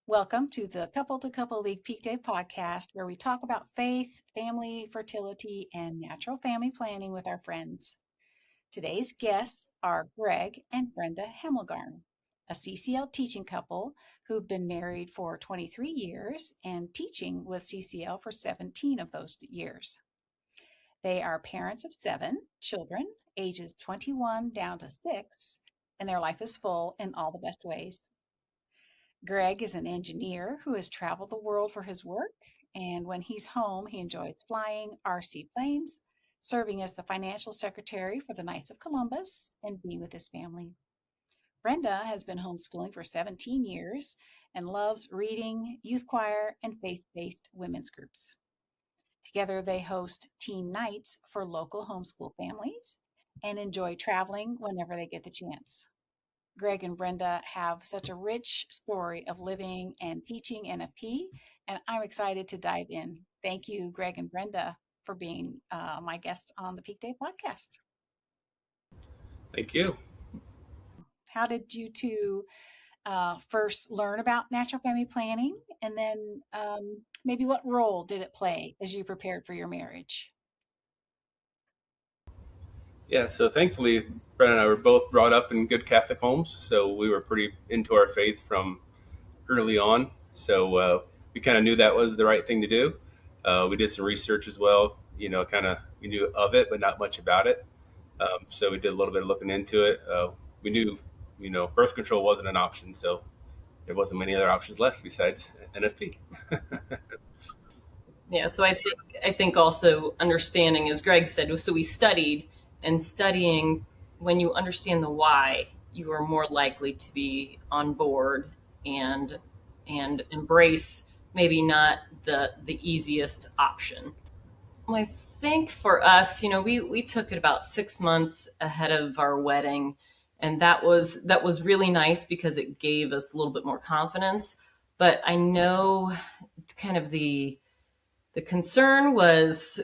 Welcome to the Couple to Couple League PeakDay podcast, where we talk about faith, family, fertility, and natural family planning with our friends. Today's guests are Gregg and Brenda Hemmelgarn, a CCL teaching couple who've been married for 23 years and teaching with CCL for 17 of those years. They are parents of 7 children, ages 21 down to 6, and their life is full in all the best ways. Gregg is an engineer who has traveled the world for his work, and when he's home, he enjoys flying RC planes, serving as the financial secretary for the Knights of Columbus, and being with his family. Brenda has been homeschooling for 17 years and loves reading, youth choir, and faith based women's groups. Together, they host teen nights for local homeschool families and enjoy traveling whenever they get the chance. Gregg and Brenda have such a rich story of living and teaching NFP, and I'm excited to dive in. Thank you, Gregg and Brenda, for being my guests on the PeakDay podcast. Thank you. How did you two first learn about natural family planning? And then maybe what role did it play as you prepared for your marriage? Yeah, so thankfully, Brett and I were both brought up in good Catholic homes, so we were pretty into our faith from early on. So we kind of knew that was the right thing to do. We did some research as well, kind of we knew of it, but not much about it. So we did a little bit of looking into it. We knew, birth control wasn't an option, so there wasn't many other options left besides NFP. Yeah, so I think also understanding, as Gregg said, so we studied, and studying, when you understand the why, you are more likely to be on board and embrace maybe not the easiest option. Well, I think for us, we took it about 6 months ahead of our wedding, and that was really nice because it gave us a little bit more confidence. But I know kind of the concern was,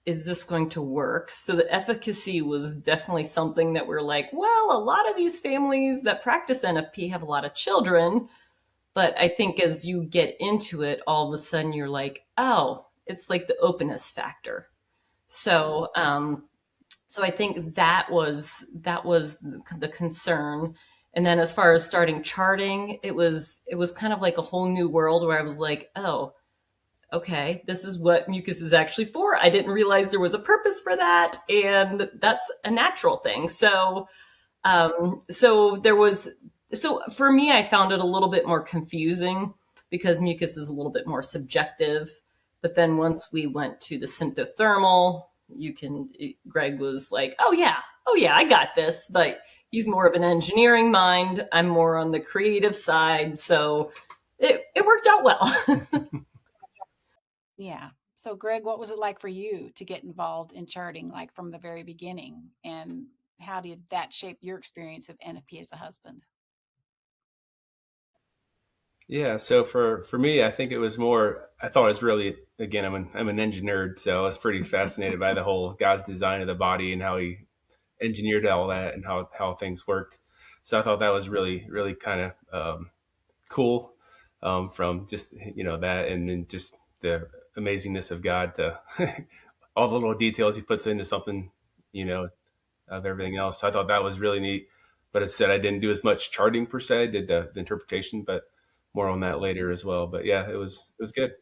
is this going to work? So the efficacy was definitely something that we're like, well, a lot of these families that practice NFP have a lot of children. But I think as you get into it, all of a sudden you're like, oh, it's like the openness factor. So I think that was the concern. And then as far as starting charting, it was kind of like a whole new world where I was like, oh, okay, this is what mucus is actually for. I didn't realize there was a purpose for that, and that's a natural thing. So for me, I found it a little bit more confusing because mucus is a little bit more subjective. But then once we went to the symptothermal, Gregg was like, oh yeah, I got this. But he's more of an engineering mind. I'm more on the creative side. So it worked out well. Yeah. So, Gregg, what was it like for you to get involved in charting, like from the very beginning? And how did that shape your experience of NFP as a husband? Yeah, so for me, I think it was more. I thought it was really, again, I'm an engineer, so I was pretty fascinated by the whole God's design of the body and how He engineered all that and how things worked. So I thought that was really really kind of cool, from just that, and then just the amazingness of God, to all the little details He puts into something, you know, of everything else. So I thought that was really neat. But as I said, I didn't do as much charting per se. I did the interpretation, but more on that later as well. But yeah, it was good.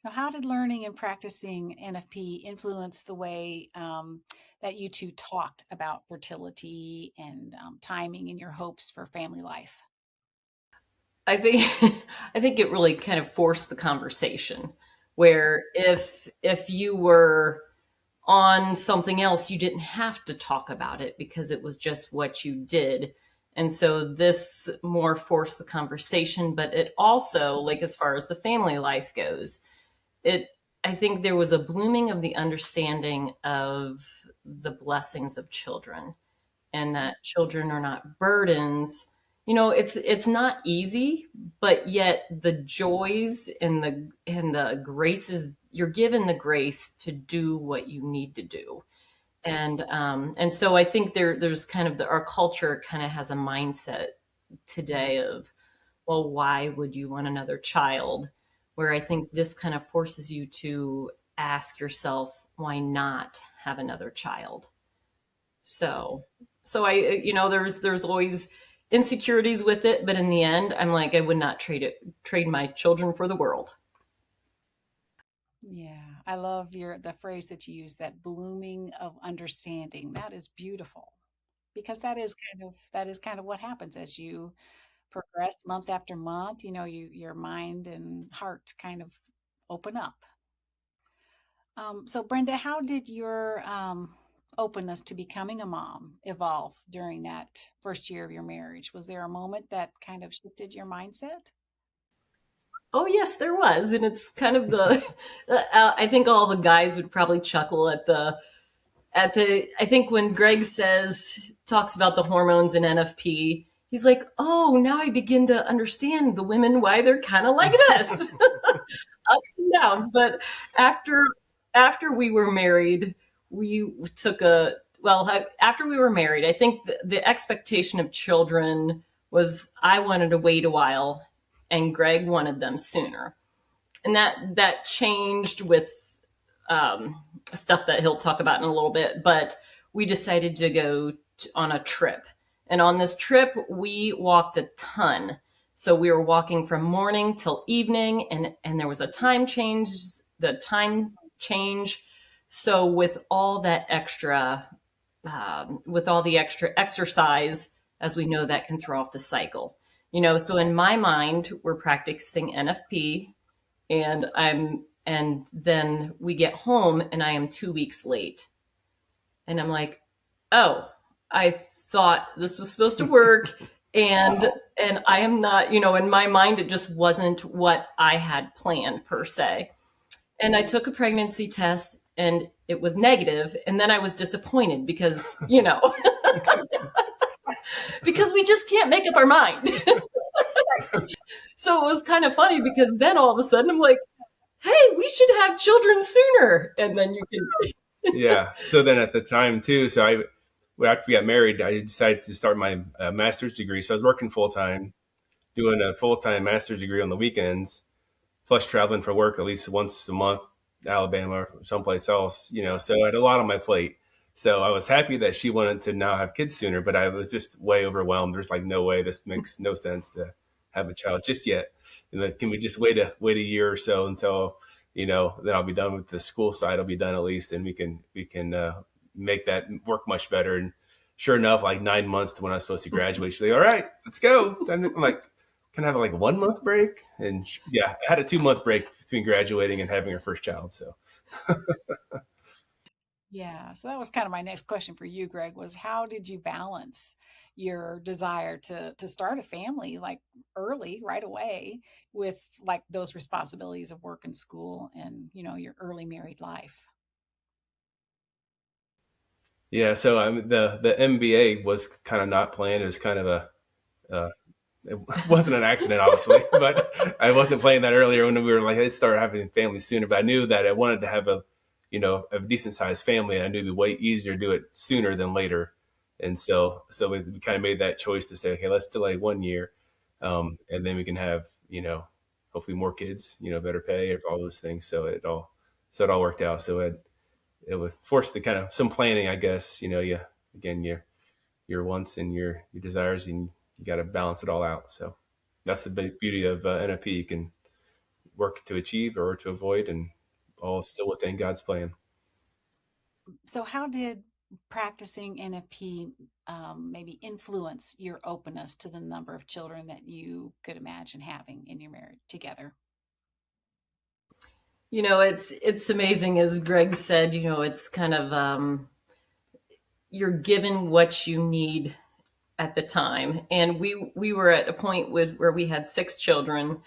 So, how did learning and practicing NFP influence the way that you two talked about fertility and timing and your hopes for family life? I think I think it really kind of forced the conversation where if you were on something else, you didn't have to talk about it because it was just what you did. And so this more forced the conversation, but it also, like as far as the family life goes, it I think there was a blooming of the understanding of the blessings of children, and that children are not burdens. It's not easy, but yet the joys and the graces, you're given the grace to do what you need to do. And so I think there's kind of our culture kind of has a mindset today of, well, why would you want another child? Where I think this kind of forces you to ask yourself, why not have another child? So, so there's always insecurities with it, but in the end, I'm like, I would not trade my children for the world. Yeah, I love the phrase that you use, that blooming of understanding. That is beautiful because that is kind of what happens as you progress month after month. Your mind and heart kind of open up. So Brenda, how did your openness to becoming a mom evolve during that first year of your marriage? Was there a moment that kind of shifted your mindset? Oh yes, there was, and it's kind of the. I think all the guys would probably chuckle at the. I think when Gregg talks about the hormones in NFP, he's like, "Oh, now I begin to understand the women why they're kind of like this, ups and downs." But after after we were married, we took a well. After we were married, I think the expectation of children was I wanted to wait a while, and Gregg wanted them sooner, and that changed with stuff that he'll talk about in a little bit. But we decided to go on a trip, and on this trip we walked a ton. So we were walking from morning till evening, and there was a time change. The time change. So with all the extra exercise, as we know, that can throw off the cycle. So in my mind, we're practicing NFP, and then we get home and I am 2 weeks late. And I'm like, oh, I thought this was supposed to work. And I am not, in my mind, it just wasn't what I had planned per se. And I took a pregnancy test and it was negative. And then I was disappointed because, because we just can't make up our mind. So it was kind of funny because then all of a sudden I'm like, hey, we should have children sooner. And then you can. Yeah. So then at the time too, after we got married, I decided to start my master's degree. So I was working full time, doing a full time master's degree on the weekends, plus traveling for work at least once a month, Alabama or someplace else. So I had a lot on my plate. So I was happy that she wanted to now have kids sooner, but I was just way overwhelmed. There's like no way, this makes no sense to have a child just yet. Can we just wait a year or so until then I'll be done with the school side. I'll be done at least, and we can make that work much better. And sure enough, like 9 months to when I was supposed to graduate, she's like, "All right, let's go." I'm like, "Can I have like a 1 month break?" And yeah, I had a 2 month break between graduating and having her first child. So Yeah, so that was kind of my next question for you, Gregg, was how did you balance your desire to start a family like early, right away, with like those responsibilities of work and school and, your early married life? yeah, so the MBA was kind of not planned. It was kind of uh, it wasn't an accident, obviously, but I wasn't planning that earlier when we were like, let's start having families sooner. But I knew that I wanted to have a decent sized family. And I knew it'd be way easier to do it sooner than later. And so we kind of made that choice to say, okay, let's delay 1 year. And then we can have, hopefully more kids, better pay, all those things. So it all worked out. So it was forced to kind of some planning, I guess, again, your wants and your desires, and you got to balance it all out. So that's the beauty of NFP. You can work to achieve or to avoid, and all still within God's plan. So, how did practicing NFP maybe influence your openness to the number of children that you could imagine having in your marriage together? It's amazing, as Gregg said. It's kind of you're given what you need at the time, and we were at a point where we had 6 children,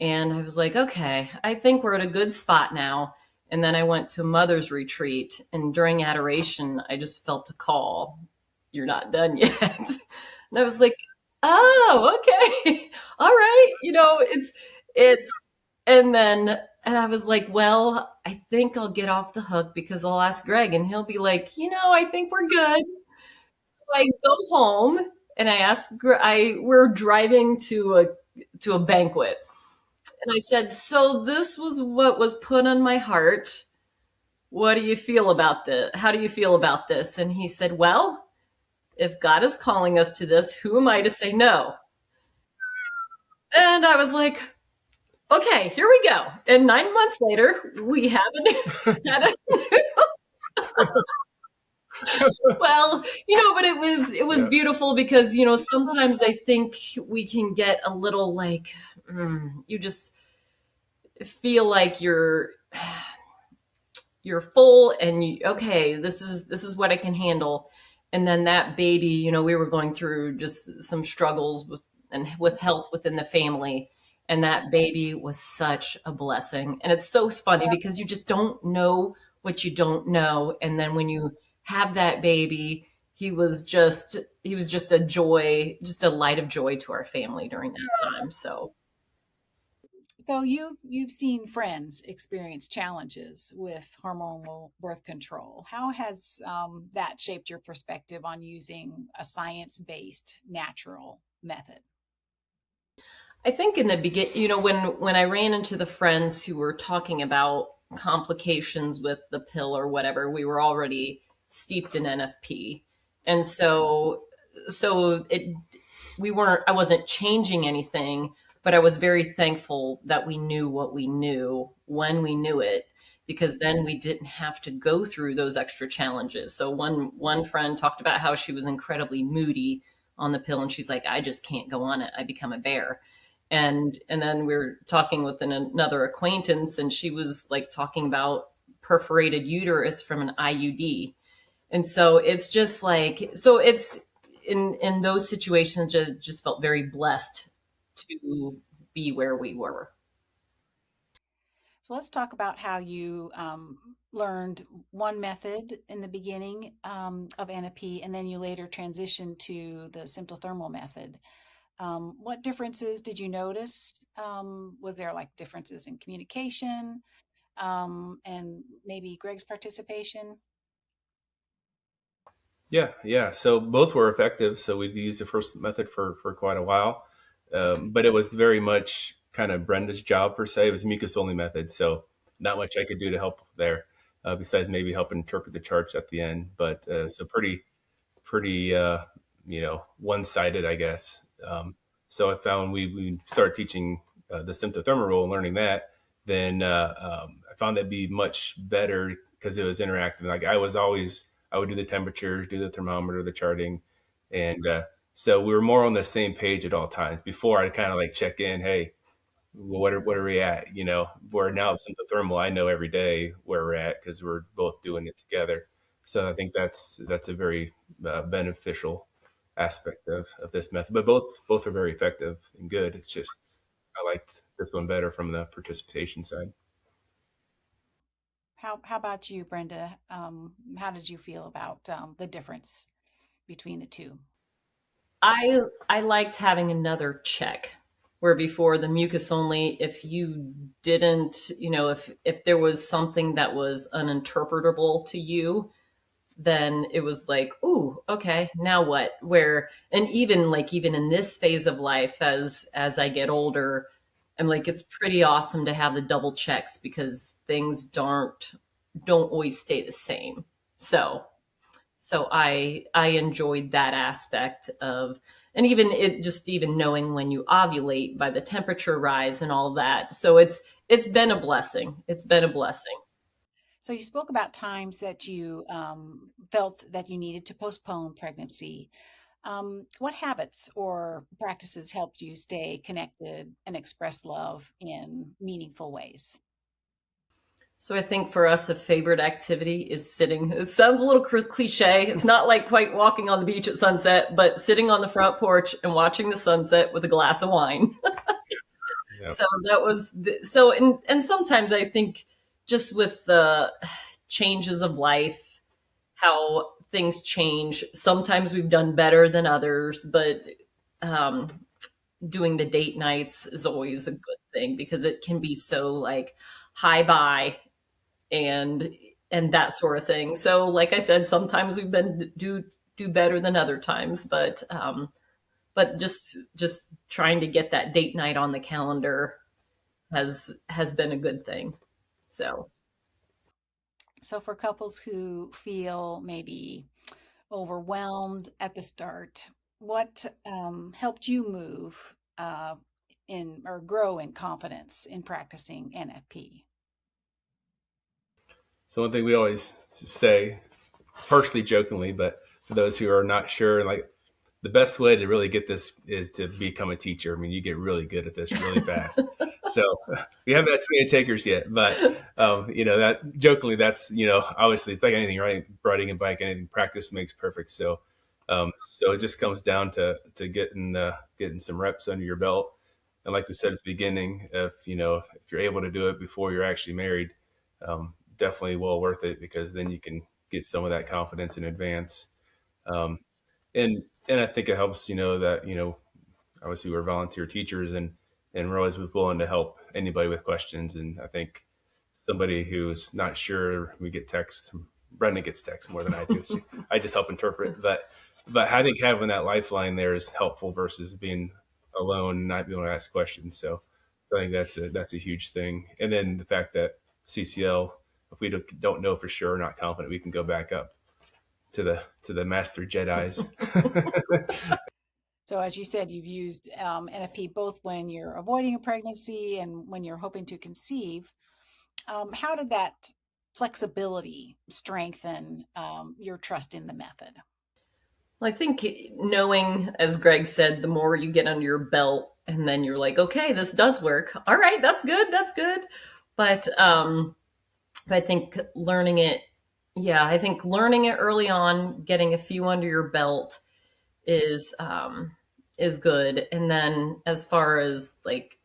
and I was like, okay, I think we're at a good spot now. And then I went to a mother's retreat, and during adoration, I just felt a call. You're not done yet. And I was like, oh, okay. All right. It's, and I was like, well, I think I'll get off the hook because I'll ask Gregg and he'll be like, I think we're good. So I go home and I ask, we're driving to to a banquet. And I said, so this was what was put on my heart. What do you feel about this? How do you feel about this? And he said, well, if God is calling us to this, who am I to say no? And I was like, okay, here we go. And 9 months later, we haven't had a well, but it was beautiful because, sometimes I think we can get a little like, you just feel like you're full and okay, this is what I can handle. And then that baby, we were going through just some struggles with health within the family. And that baby was such a blessing. And it's so funny because you just don't know what you don't know. And then when you have that baby, he was just a joy, just a light of joy to our family during that time. So you've seen friends experience challenges with hormonal birth control. How has that shaped your perspective on using a science-based natural method? I think in the beginning, when I ran into the friends who were talking about complications with the pill or whatever, we were already steeped in NFP. And so I wasn't changing anything, but I was very thankful that we knew what we knew when we knew it, because then we didn't have to go through those extra challenges. So one friend talked about how she was incredibly moody on the pill, and she's like, I just can't go on it. I become a bear. And then we were talking with another acquaintance, and she was like talking about perforated uterus from an IUD. And so it's just like, so it's in those situations, just felt very blessed to be where we were. So let's talk about how you learned one method in the beginning of NFP, and then you later transitioned to the symptothermal method. What differences did you notice? Was there like differences in communication and maybe Gregg's participation? Yeah. So both were effective. So we've used the first method for quite a while, but it was very much kind of Brenda's job per se. It was a mucus only method, so not much I could do to help there, besides maybe help interpret the charts at the end. But so pretty one sided, I guess. So I found we started teaching the symptothermal rule and learning that, then I found that'd be much better because it was interactive. Like I would do the temperature, do the thermometer, the charting, and so we were more on the same page at all times. Before I'd kind of like check in, hey, well, what are we at? Where now since the thermal, I know every day where we're at because we're both doing it together. So I think that's a very beneficial aspect of this method. But both are very effective and good. It's just I liked this one better from the participation side. How about you, Brenda? How did you feel about the difference between the two? I liked having another check where before the mucus only, if you didn't, if there was something that was uninterpretable to you, then it was like, ooh, okay, now what? Where, and even in this phase of life, as I get older, I'm like, it's pretty awesome to have the double checks because things don't always stay the same. So I enjoyed that aspect of, and even knowing when you ovulate by the temperature rise and all that. So it's been a blessing. It's been a blessing. So you spoke about times that you felt that you needed to postpone pregnancy. What habits or practices helped you stay connected and express love in meaningful ways? So I think for us, a favorite activity is sitting. It sounds a little cliche. It's not like quite walking on the beach at sunset, but sitting on the front porch and watching the sunset with a glass of wine. Yeah. So that was and sometimes I think just with the changes of life, how things change. Sometimes we've done better than others, but um, doing the date nights is always a good thing because it can be so like high by and that sort of thing. So like I said, sometimes we've been do better than other times, but but just trying to get that date night on the calendar has been a good thing. So So for couples who feel maybe overwhelmed at the start, what helped you move in or grow in confidence in practicing NFP? So one thing we always say, partially jokingly, but for those who are not sure, like the best way to really get this is to become a teacher. I mean, you get really good at this really fast. So we haven't had too many takers yet, but that jokingly, that's obviously it's like anything, right? Riding a bike, anything, practice makes perfect. So it just comes down to getting some reps under your belt. And like we said at the beginning, if you're able to do it before you're actually married, definitely well worth it, because then you can get some of that confidence in advance. Um, and I think it helps, that obviously we're volunteer teachers, and we're always willing to help anybody with questions. And I think somebody who's not sure, we get text. Brenda gets text more than I do. I just help interpret, but I think having that lifeline there is helpful versus being alone and not being able to ask questions. So I think that's a huge thing. And then the fact that CCL, if we don't know for sure, not confident, we can go back up to the master Jedis. So as you said, you've used NFP both when you're avoiding a pregnancy and when you're hoping to conceive. How did that flexibility strengthen your trust in the method? well, I think knowing, as Gregg said, the more you get under your belt, and then you're like, okay, this does work. All right, that's good. That's good. But I think learning it, yeah, I think learning it early on, getting a few under your belt is good. And then as far as like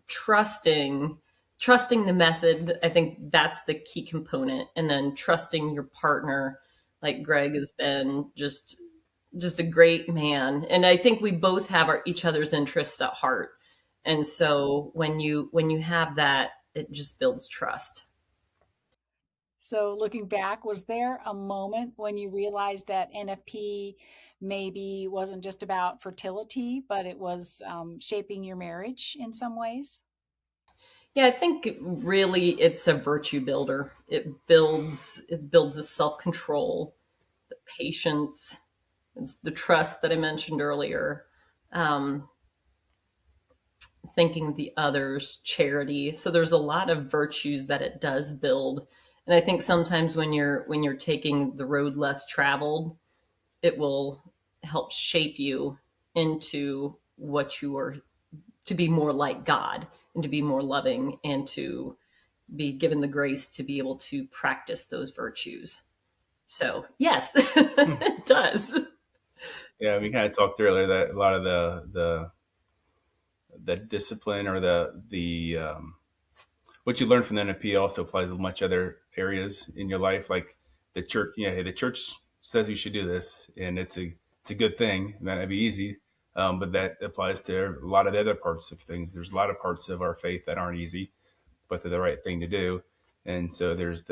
trusting the method, I think that's the key component. And then trusting your partner, like Gregg has been just a great man. And I think we both have each other's interests at heart. And so when you have that, it just builds trust. So looking back, was there a moment when you realized that NFP maybe wasn't just about fertility, but it was shaping your marriage in some ways? Yeah, I think really it's a virtue builder. It builds the self-control, the patience, it's the trust that I mentioned earlier. Um, Thinking of the others, charity. So there's a lot of virtues that it does build. And I think sometimes when you're taking the road less traveled, it will help shape you into what you are, to be more like God and to be more loving and to be given the grace to be able to practice those virtues. So yes, it does. Yeah, we kind of talked earlier that a lot of the discipline, or the what you learn from the NFP also applies to much other areas in your life. Like the church, hey, the church says you should do this, and it's a good thing. It might not be easy, but that applies to a lot of the other parts of things. There's a lot of parts of our faith that aren't easy, but they're the right thing to do. And so there's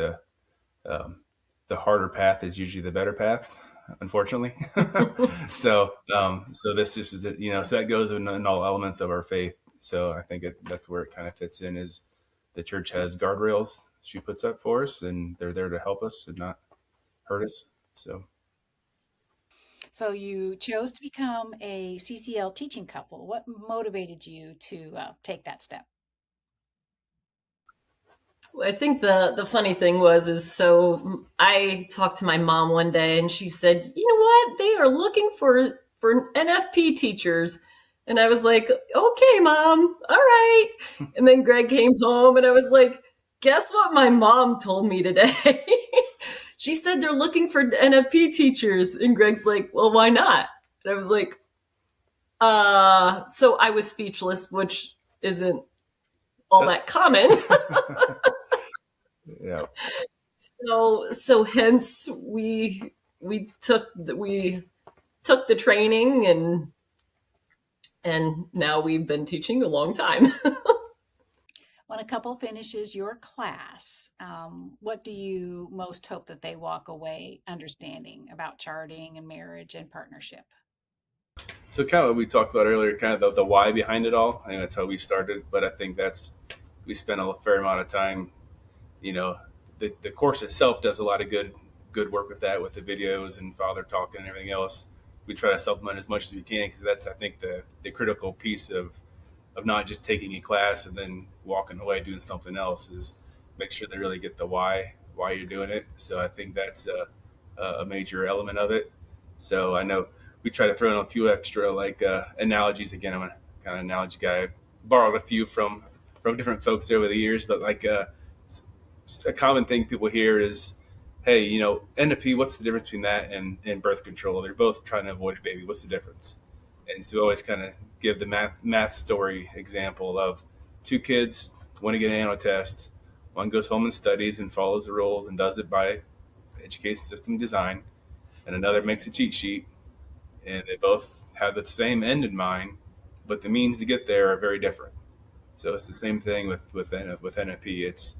um, the harder path is usually the better path, unfortunately. So this just is it, so that goes in all elements of our faith. So I think that's where it kind of fits in, is the church has guardrails she puts up for us, and they're there to help us and not hurt us. So So you chose to become a CCL teaching couple. What motivated you to take that step? I think the funny thing is so I talked to my mom one day and she said, "You know what? They are looking for NFP teachers." And I was like, "Okay, mom. All right." And then Gregg came home and I was like, "Guess what my mom told me today?" She said they're looking for NFP teachers. And Gregg's like, "Well, why not?" And I was like, so I was speechless, which isn't all that common. yeah, So hence we took the training, and now we've been teaching a long time. When a couple finishes your class, what do you most hope that they walk away understanding about charting and marriage and partnership? So kind of what we talked about earlier, kind of the why behind it all. I think that's how we started, but I think we spent a fair amount of time. You know, the course itself does a lot of good work with that, with the videos and father talking and everything else. We try to supplement as much as we can because that's, I think, the critical piece of not just taking a class and then walking away doing something else, is make sure they really get the why you're doing it. So I think that's a major element of it. So I know we try to throw in a few extra like analogies. Again, I'm a kind of analogy guy. I've borrowed a few from different folks over the years, but like a common thing people hear is, hey, NFP, what's the difference between that and birth control? They're both trying to avoid a baby. What's the difference? And so we always kind of give the math story example of two kids want to get an annual test. One goes home and studies and follows the rules and does it by education system design, and another makes a cheat sheet, and they both have the same end in mind, but the means to get there are very different. So it's the same thing with NFP. It's,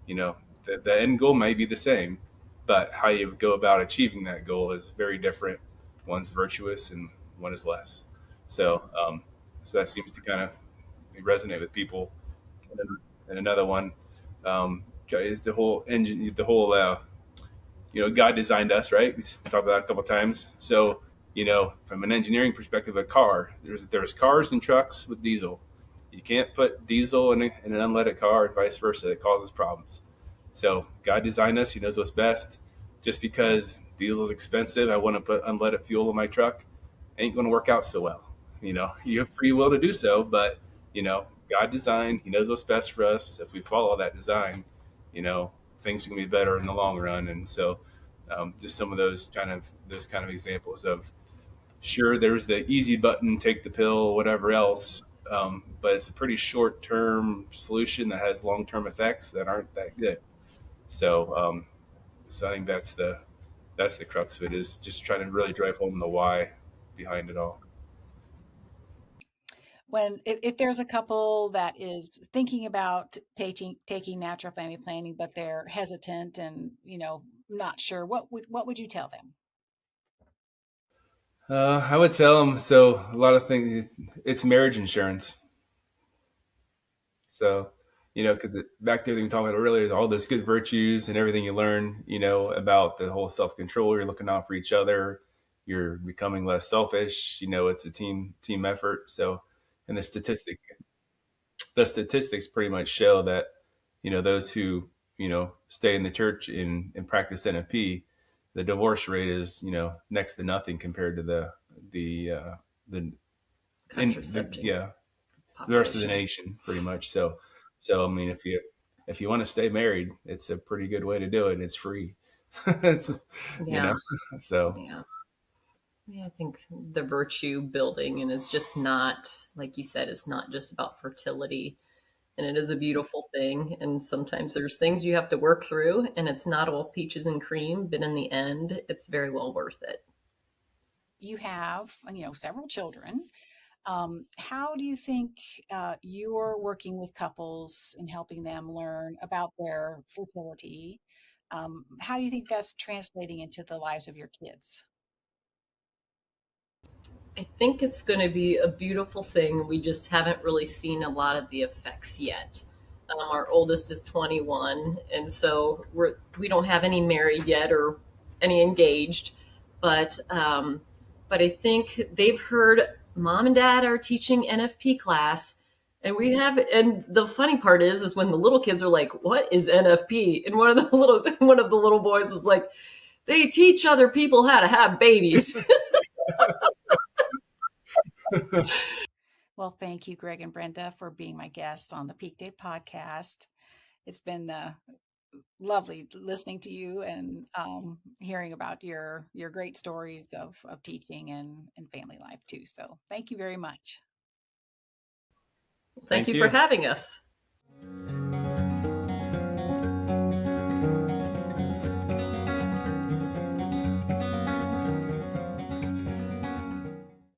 you know the end goal may be the same, but how you go about achieving that goal is very different. One's virtuous and one is less. So so that seems to kind of resonate with people. And another one is the whole engine, the whole God designed us, right? We talked about that a couple of times. So, from an engineering perspective, a car, there's cars and trucks with diesel. You can't put diesel in an unleaded car and vice versa. It causes problems. So God designed us. He knows what's best. Just because diesel is expensive, I want to put unleaded fuel in my truck, ain't going to work out so well. You have free will to do so, but God designed. He knows what's best for us. If we follow that design, you know, things are going to be better in the long run. And so, just some of those kind of examples of, sure, there's the easy button, take the pill, whatever else, but it's a pretty short term solution that has long term effects that aren't that good. So, so I think that's the crux of it, is just trying to really drive home the why behind it all. When if there's a couple that is thinking about taking natural family planning, but they're hesitant and not sure, what would you tell them? I would tell them, so a lot of things, it's marriage insurance. So, because back to everything we talked about earlier, all those good virtues and everything you learn, about the whole self control, you're looking out for each other, you're becoming less selfish. It's a team effort. So, and the statistics pretty much show that, those who stay in the church and practice NFP, the divorce rate is next to nothing compared to the the Contraceptive yeah, the rest of the population. nation, pretty much. So I mean, if you want to stay married, it's a pretty good way to do it, and it's free. it's you Yeah, know so yeah. Yeah, I think the virtue building, and it's just not, like you said, it's not just about fertility. And it is a beautiful thing. And sometimes there's things you have to work through, and it's not all peaches and cream, but in the end, it's very well worth it. You have several children. How do you think you're working with couples and helping them learn about their fertility? How do you think that's translating into the lives of your kids? I think it's going to be a beautiful thing. We just haven't really seen a lot of the effects yet. Our oldest is 21, and so we don't have any married yet or any engaged, but I think they've heard mom and dad are teaching NFP class, and we have. And the funny part is when the little kids are like, "What is NFP?" And one of the little boys was like, "They teach other people how to have babies." Well, thank you, Greg and Brenda, for being my guest on the Peak Day podcast. It's been lovely listening to you and hearing about your great stories of teaching and family life too. So thank you very much. Thank thank you for you. having us.